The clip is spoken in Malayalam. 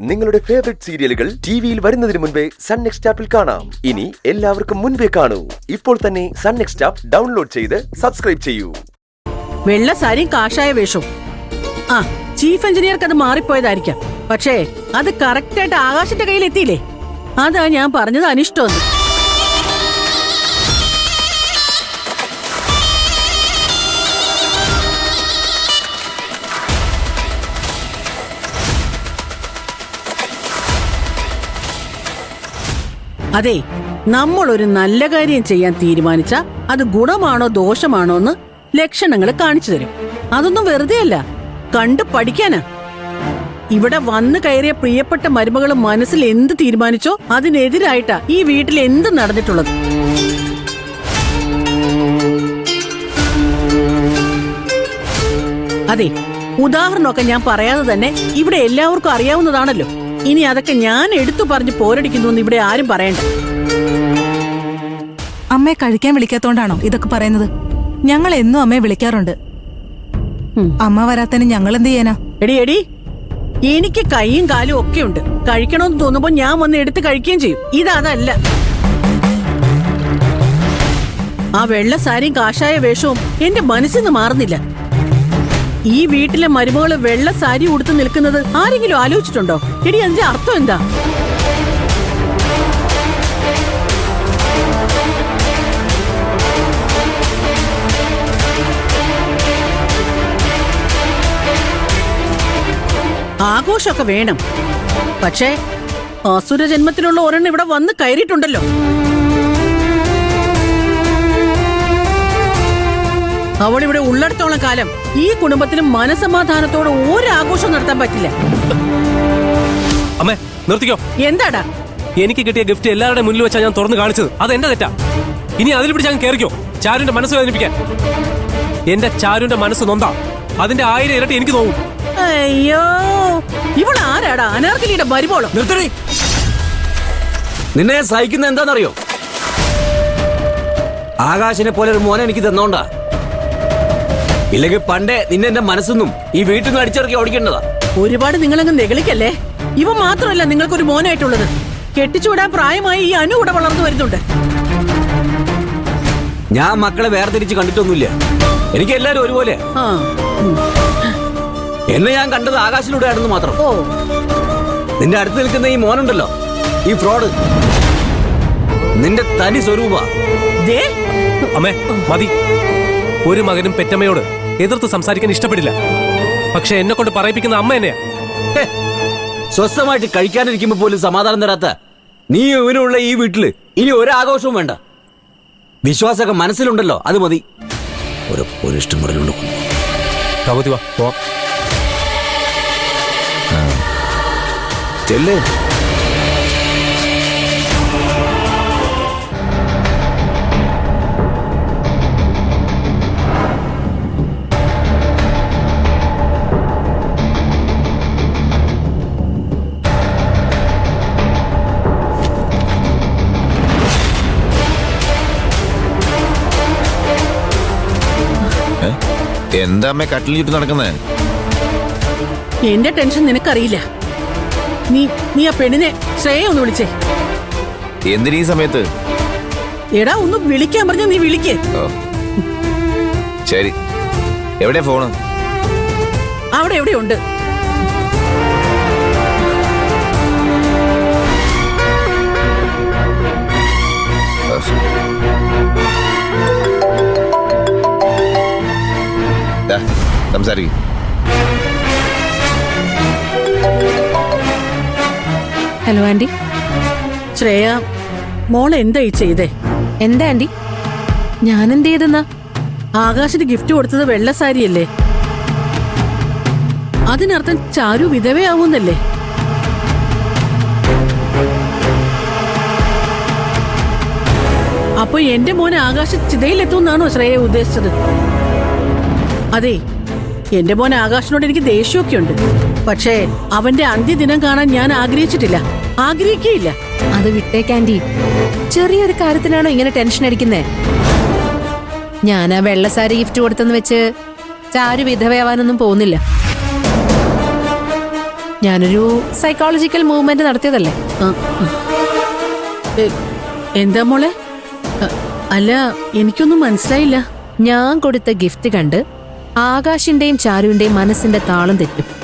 നിങ്ങളുടെ ഫേവറേറ്റ് സീരിയലുകൾ ടിവിയിൽ വരുന്നതിന് മുൻപേ സൺ നെക്സ്റ്റ് ആപ്പിൽ കാണാം. ഇനി എല്ലാവർക്കും മുൻപേ കാണൂ. ഇപ്പോൾ തന്നെ സൺ നെക്സ്റ്റ് ആപ്പ് ഡൗൺലോഡ് ചെയ്ത് സബ്സ്ക്രൈബ് ചെയ്യൂ. വെള്ള സാരിയും കാഷായ വേഷവും. ചീഫ് എഞ്ചിനീയർക്ക് അത് മാറിപ്പോയതായിരിക്കാം. പക്ഷേ അത് കറക്റ്റായിട്ട് ആകാശന്റെ കയ്യിൽ എത്തിയില്ലേ? അതാ ഞാൻ പറഞ്ഞത് അനിഷ്ടമെന്ന്. അതെ, നമ്മൾ ഒരു നല്ല കാര്യം ചെയ്യാൻ തീരുമാനിച്ച അത് ഗുണമാണോ ദോഷമാണോ എന്ന് ലക്ഷണങ്ങൾ കാണിച്ചു തരും. അതൊന്നും വെറുതെ അല്ല, കണ്ടു പഠിക്കാനാ. ഇവിടെ വന്നു കയറിയ പ്രിയപ്പെട്ട മരുമകൾ മനസ്സിൽ എന്ത് തീരുമാനിച്ചോ അതിനെതിരായിട്ടാ ഈ വീട്ടിൽ എന്ത് നടന്നിട്ടുള്ളത്. അതെ, ഉദാഹരണമൊക്കെ ഞാൻ പറയാതെ തന്നെ ഇവിടെ എല്ലാവർക്കും അറിയാവുന്നതാണല്ലോ. ഇനി അതൊക്കെ ഞാൻ എടുത്തു പറഞ്ഞ് പോരടിക്കുന്നു ഇവിടെ ആരും പറയണ്ട. അമ്മയെ കഴിക്കാൻ വിളിക്കാത്തോണ്ടാണോ ഇതൊക്കെ പറയുന്നത്? ഞങ്ങൾ എന്നും അമ്മയെ വിളിക്കാറുണ്ട്. അമ്മ വരാത്തന്നെ ഞങ്ങൾ എന്ത് ചെയ്യാനാ? എടി, എനിക്ക് കൈയും കാലും ഒക്കെ ഉണ്ട്. കഴിക്കണമെന്ന് തോന്നുമ്പോ ഞാൻ വന്ന് എടുത്ത് കഴിക്കുകയും ചെയ്യും. ഇതല്ല. ആ വെള്ള സാരിയും കാഷായ വേഷവും എന്റെ മനസ്സിൽ നിന്ന് മാറുന്നില്ല. ഈ വീട്ടിലെ മരുമകള് വെള്ള സാരി ഉടുത്ത് നിൽക്കുന്നത് ആരെങ്കിലും ആലോചിച്ചിട്ടുണ്ടോ? എടി, അതിന്റെ അർത്ഥം എന്താ? ആഘോഷമൊക്കെ വേണം, പക്ഷേ അസുര ജന്മത്തിലുള്ള ഒരെണ്ണം ഇവിടെ വന്ന് കയറിയിട്ടുണ്ടല്ലോ. അവളിവിടെ ഉള്ളിടത്തോളം കാലം ഈ കുടുംബത്തിലും മനസമാധാനത്തോടെ ഒരാഘോഷം നടത്താൻ പറ്റില്ല. അമ്മേ, നിർത്തിക്കോ. എന്താടാ? എനിക്ക് കിട്ടിയ ഗിഫ്റ്റ് എല്ലാവരുടെ മുന്നിൽ വെച്ചാ ഞാൻ തുറന്നു കാണിച്ചത്. അത് എന്റെ തെറ്റാ. ഇനി അതിൽ പിടിച്ച് ഞാൻ കേറിക്കോ. ചാരുവിന്റെ മനസ്സ് വേദനിപ്പിക്കാൻ. എന്റെ ചാരുവിന്റെ മനസ്സ് നൊന്താ അതിന്റെ 1000 ഇരട്ടി എനിക്ക് തോന്നും. അയ്യോ, ഇവളാരാടാ? അനാർക്കലിയുടെ മരുമോളോ? നിർത്തടി. നിന്നെ സഹിക്കുന്ന എന്താണെന്നറിയോ? ആകാശിനെ പോലെ ഒരു മോനെ എനിക്ക് തന്നോണ്ടാ. ഇല്ലെങ്കിൽ പണ്ടേ നിന്നെ എന്റെ മനസ്സൊന്നും ഈ വീട്ടിൽ നിന്ന് അടിച്ചിറക്കി ഓടിക്കേണ്ടതാ. ഒരുപാട് നിങ്ങളങ്ങ് നെകളിക്കല്ലേ. ഇവ മാത്രമല്ല നിങ്ങൾക്കൊരു മോനായിട്ടുള്ളത്. കെട്ടിച്ചുവിടാൻ പ്രായമായി ഈ അനു കൂടെ വളർന്നു വരുന്നുണ്ട്. ഞാൻ മക്കളെ വേർതിരിച്ച് കണ്ടിട്ടൊന്നുമില്ല. എനിക്ക് എല്ലാരും ഒരുപോലെ. എന്നെ ഞാൻ കണ്ടത് ആകാശിലൂടെയാണെന്ന് മാത്രം. നിന്റെ അടുത്ത് നിൽക്കുന്ന ഈ മോനുണ്ടല്ലോ, ഈ ഫ്രോഡ്, നിന്റെ തനി സ്വരൂപ. അമ്മേ, മതി. ഒരു മകനും പെറ്റമ്മയോട് എതിർത്ത് സംസാരിക്കാൻ ഇഷ്ടപ്പെടില്ല. പക്ഷെ എന്നെ കൊണ്ട് പറയിപ്പിക്കുന്ന അമ്മ എന്നെയാ. സ്വസ്ഥമായിട്ട് കഴിക്കാനിരിക്കുമ്പോ പോലും സമാധാനം തരാത്ത നീ ഇവനുള്ള ഈ വീട്ടില് ഇനി ഒരാഘോഷവും വേണ്ട. വിശ്വാസമൊക്കെ മനസ്സിലുണ്ടല്ലോ, അത് മതി. ഒരു ഇഷ്ടം പറഞ്ഞുകൊണ്ട് ഭഗവതി വാ പോവാം. ചെല്ലേ. എന്താ അമ്മ കട്ടിൽ ചുറ്റി നടക്കുന്നേ? എന്റെ ടെൻഷൻ നിനക്കറിയില്ല. നീ ആ പെണ്ണിനെ ശ്രേയ ഒന്ന് വിളിച്ചേ. എന്തിനീ സമയത്ത്? എടാ, ഒന്ന് വിളിക്കാൻ പറഞ്ഞ നീ വിളിക്കേ. ശരി. എവിടെ ഫോണ്? അവിടെ എവിടെയുണ്ട്. സംസാരിക്കും. Hello aunty. ശ്രേയ, മോളെ എന്തായി ചെയ്തേ? എന്താ ആന്റി? ഞാൻ എന്ത് ചെയ്തെന്നാ? ആകാശിന് ഗിഫ്റ്റ് കൊടുത്തത് വെള്ള സാരിയല്ലേ? അതിനർത്ഥം ചാരു വിധവയാവുന്നല്ലേ? അപ്പൊ എന്റെ മോനെ ആകാശ ചിതയിലെത്തുന്നാണോ ശ്രേയ ഉദ്ദേശിച്ചത്? അതെ, എന്റെ മോൻ ആകാശിനോട് എനിക്ക് ദേഷ്യമൊക്കെ ഉണ്ട്. പക്ഷേ അവന്റെ അന്ത്യദിനം കാണാൻ ഞാൻ ആഗ്രഹിച്ചിട്ടില്ല, ആഗ്രഹിക്കുകയില്ല. അത് വിട്ടേക്കാൻഡി. ചെറിയൊരു കാര്യത്തിനാണോ ഇങ്ങനെ ടെൻഷൻ അടിക്കുന്നേ? ഞാൻ ആ വെള്ള സാരി ഗിഫ്റ്റ് കൊടുത്തെന്ന് വെച്ച് ചാരു വിധവയാവാനൊന്നും പോകുന്നില്ല. ഞാനൊരു സൈക്കോളജിക്കൽ മൂവ്മെന്റ് നടത്തിയതല്ലേ. എന്താ മോളെ? അല്ല, എനിക്കൊന്നും മനസ്സിലായില്ല. ഞാൻ കൊടുത്ത ഗിഫ്റ്റ് കണ്ട് ആകാശിന്റെയും ചാരുവിന്റെയും മനസ്സിന്റെ താളം തെറ്റും.